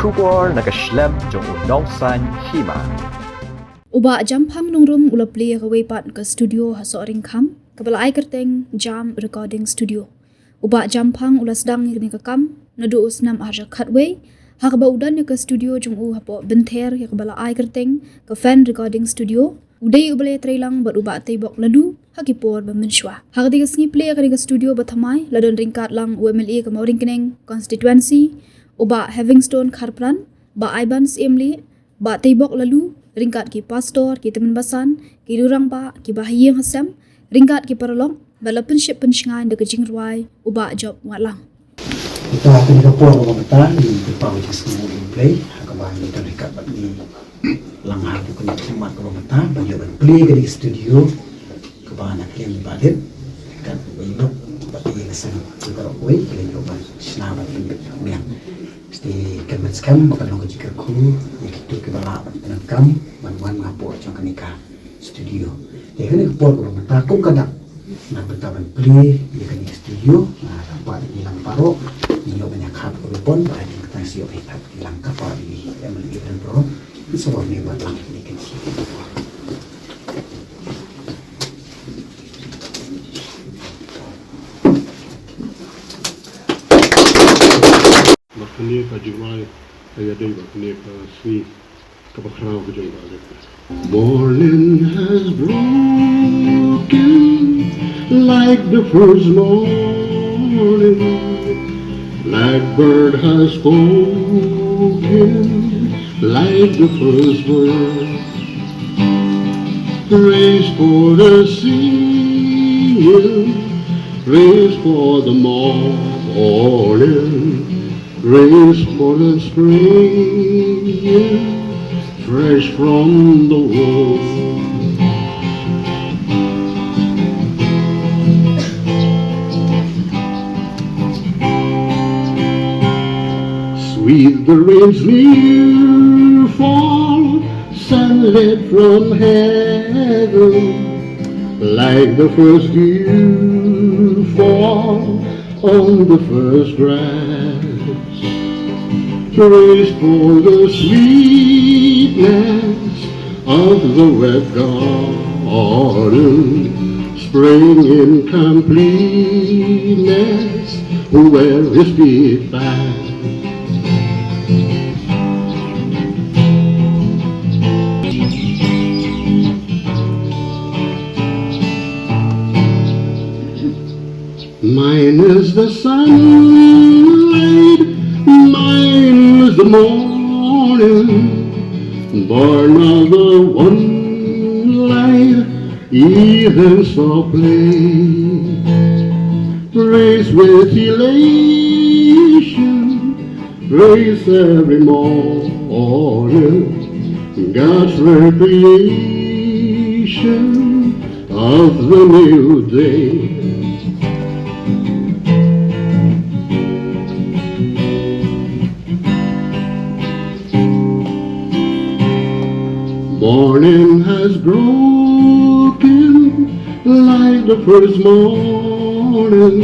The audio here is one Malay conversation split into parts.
Shubor nakaslem jong unongsan hima. Uba jampang nungrum ulapli kawaipat ke studio hasoring kam kabala ai kerteng jam recording studio. Uba jampang ulas dang ni kakam nadu usnam arja khatway hakaba udan ke studio jong u hapo benther ke kabala ai kerteng ke fan recording studio. Udai ubale trailang bat uba tebok ladu hakipor bamenshwa. Hakati ke sngi play ke studio bathamai ladon ringkat lang UMLA ke mauring keneng constituency uba Havingstone Kharpran ba Ibans Emli ba tebok lalu ringkat ki pastor ki teman basan ki durang ba ki bahiyeng hasam ringkat ki paralong bala penship penshingai de kejing ruai uba job walang. Kita akan dikapur pemerintahan di depan semua play akabahan kita dekat ni langhar bukan semat pemerintahan bagi play ke di studio kebahan yang balik kan belok bagi kesan juga koi kita coba senabat yang mesti kemet skam bakal nunggu jika ku itu kebala nakam man ngapur jangan nikah studio dia kan kapur pemerintahan aku kadang nak bertahan play di kan studio nah dapat hilang paro nilo banyak hal pun pada kita siap hitam hilang kapal di MLB dan Pro itu semua ni buat lang ini kan sih. Makanya kajian saya ada makanya kasih kebakrau kejualan. Morning has broken like the first morning. Blackbird has spoken like the first word. Praise for the singing, praise for the morning, praise for the spring, fresh from the womb. Sweet the rain's new fall, sunlit from heaven, like the first dew fall on the first grass. Praise for the sweetness of the wet garden, spring in completeness, where his feet fast. Mine is the sunlight, mine is the morning, born of the one light, even so plain. Praise with elation, praise every morning, God's recreation of the new day. Morning has broken like the first morning.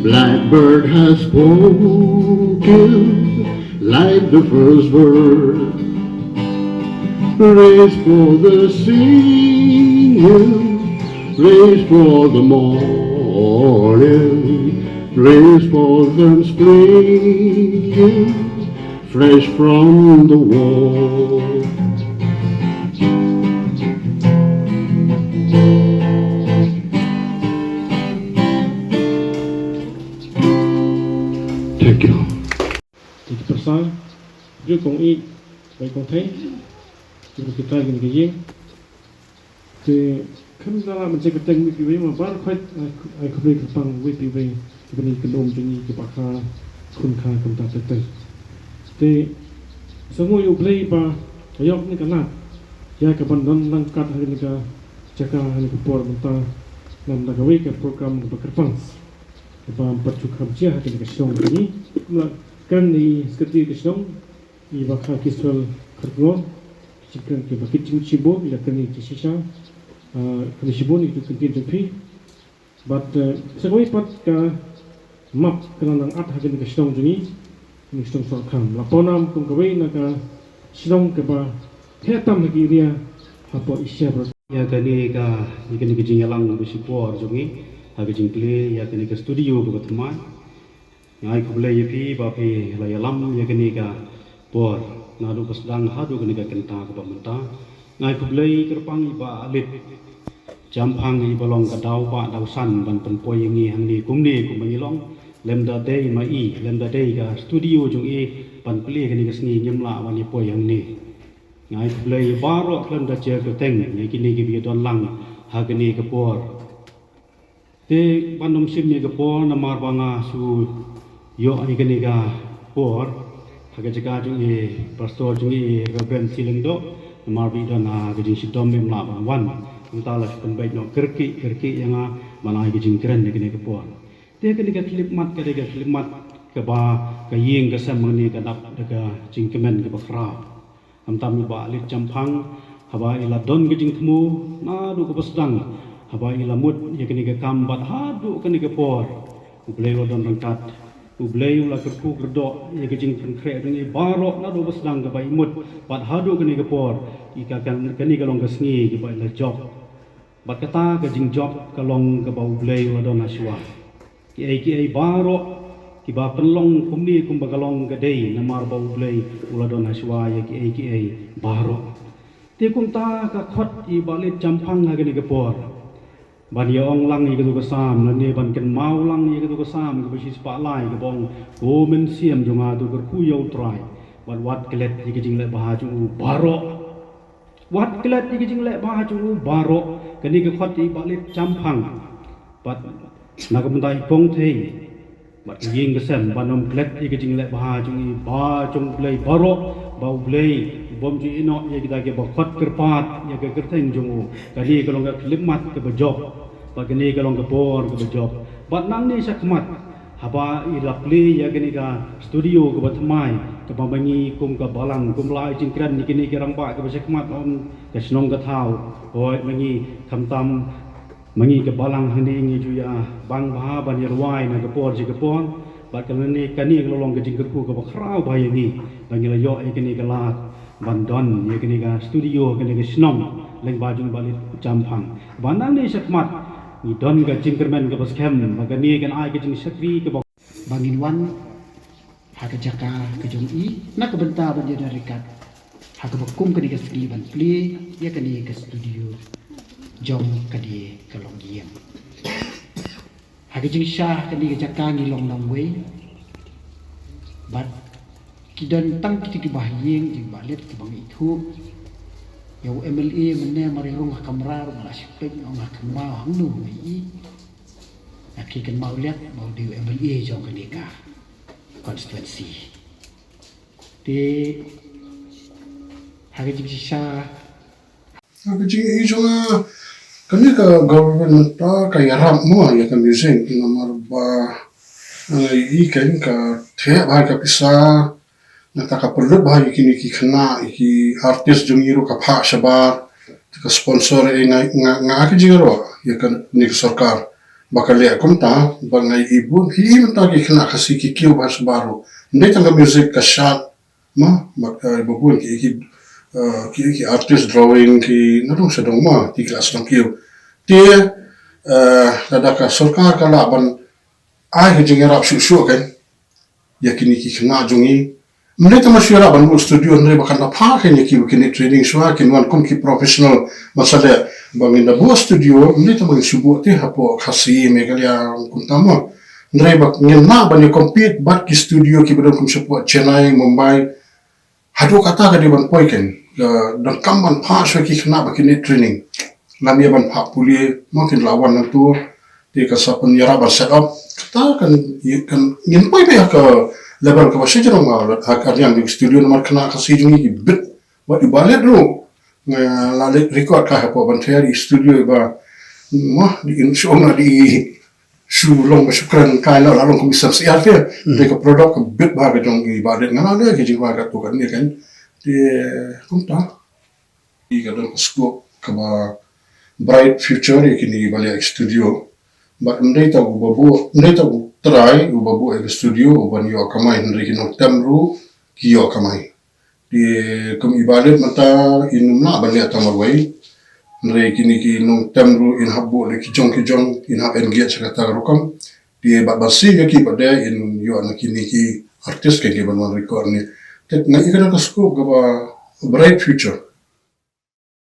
Blackbird has spoken like the first word. Praise for the singing, praise for the morning, praise for the spring, fresh from the wall. Thank you. Jadi pasal dia kong i baik kong thay kita kita gini gini ke kan dalam mencegah teng wipi ma bar khait ai khobri kapang wipi we kini kendom jeni ke pakha kun kha kam ta te te sango yu play ba ayok ni kana ya ka bandan nang kat hari ni ka caka ni ko por menta nam da gawe ke program ba kerpang ba batu khamcia hari ni ka shong ni kan ni seperti kesong i bakha kiswal khargo chikan ke bakit chibo ila kan ni chisha kan chibo ni tu kan jepi but sagoi pat ka map kana nang at hagen kesong juni ni stong so kam laponam kum kawai naka sidong ke ba hetam lagi dia hapo isya bro ya kani ka ikani ke jingalang bu sipor jongi ha ke jingle ya kani ke studio bu teman ngai ku bele yepi ba pe la yalam ya kani ka por na du kesdang ha du kani ka kenta ka pamenta ngai ku bele kerpang ba alit jampang i balong ka dau ba dau san ban pen poi ngi hang ni kum ni kum ni long lemda day ma i lemda day ka studio jongi pan ple kani ka sngi nyamla ban ni poi hang ni ngai play baro klan da che ke teng ni kini ki bi don lang ha kini ke por te bandom sim ni ke por na mar banga su yo ai kini ka por ha ke jaga jung e pastor jung e ben siling do na mar bi don ha ke jing sidom mem la bang wan ta la pen bai no kerki yang a manai ke jing kren ni kini ke por te kini ka clip mat ke ba ka ying ke sam ni ka dap ka jing kemen ke ba khra am tam ba lit jampang haba ila don gijing temu na du ko pasdang haba ila mut ye kini ke kam bat ha du kini ke por ublei lo don rangkat ublei ula kerku kerdo ye gijing kre dengan baro na du pasdang ke bai mut bat ha du kini ke por ika kan kini ke long ke sngi ke bai la job bat kata ke jing job ke long ke ba ublei lo don aswa ki ai baro ki ba penlong kumni kum bagalong gadai namar bau blai uladon haswa ya ki ai baro te kum ta ka khot i balit jampang ha gani ke por ban ya ong lang i ke sam na ne ban ken mau lang i ke sam ke bisi spa lai ke bong go men siam jonga du ke ku yo trai ban wat kelet i ke jing le ba ju baro wat kelet i ke jing le ba ju baro kani ke khot i balit jampang bat na ke mentai pong thei bat ying kesem banom klet i kejing le bah jungi ba jong play baro bau play bom ji ino ye kita ke bakot kerpat ye ke kerteng jongu kali kalong ke klimat ke bejob ba kini kalong ke bor ke bejob bat nang ni sakmat haba i lapli ye kini ka studio ke batmai ke babangi kum ke balang kum lai jingkran ni kini ke rang ba ke sakmat om ke snong ke thau hoi mangi khamtam mangi ke balang hani ngi juya bang ba ban yerwai na ke por ji ke pon ba kalani kani ke lolong ke jingkerku ke bakrau ba ni bangi la yo e kini ke lat ban don ye kini ka studio kini ke snom leng ba jung balit jampang banang ni sakmat ni don ke jingkermen ke baskem ba kani kan ai ke jing sakri ke bangin wan ha ke jaka ke jong i na ke benta ban je darikat ha ke bakum ke di segi ban pli ya kani ke studio jom kadi kalong giam hagi jing syah kadi jaka ngi long long wei bat kidan tang kiti bahyeng jing balet ke bang itu yau MLA menne mari rung kamra rung aspek ong kamma hangnu mai aki kan mau lihat mau di MLA jong kadi ka constituency di hagi jing syah hagi jing ijonga kami ka government ta kaya ram mo ya ka music ina marba i kan ka the ba ka pisa na ta ka perlu ba kini ki khna ki artist jungiru ka pha shaba ka sponsor e nga ki jingro ya kan ni sarkar bakale kumta bangai ibu hi mta ki khna khasi ki kyu ba shbaru ndai ta music ka shat ma babun ki artist drawing ki nadong sa dong ma ti class dong kyu ti ladaka sarkar ka laban ai ke jingera shu kan yakini ki khna jungi mne ta mashura ban studio nre bakan na pha ke ni ki training shwa kin wan kom ki professional masale bangin da bo studio mne ta bang shubu te hapo khasi megalia kuntama nre bak ngin na ban compete bat ki studio ki badon kum shubu Chennai Mumbai hadu kata ka di ban poiken dan kamban pha shwa ki khna bakini training lamia ban pha puli makin lawan na tu te ka sapan yara ban set up kata kan ngin poi be ka level ka bashe jero ma hak arian di studio nomor kena kasi jungi ki bit wa ibalet ro la record ka hapo ban thaya di studio ba ma di insho na di shu long shukran kai la long ko misal siar fe de ka product ka bit ba ka jong ibalet ngana le ki jingwa ka to kan ni kan de kumta i ka don scope ka ba bright future ki ni bale studio ba ndai ta go babu ndai ta go try ubabu e studio uban yo akamai nri kinong temru kiyo akamai di kum ibadet mata inum na bali atamarwai nri kini kinong temru in habu le kijong in hab engage kata rukam di babasi ya ki pada in yo anak kini ki artis ke ban record ni tet na ikana ka scope ka ba bright future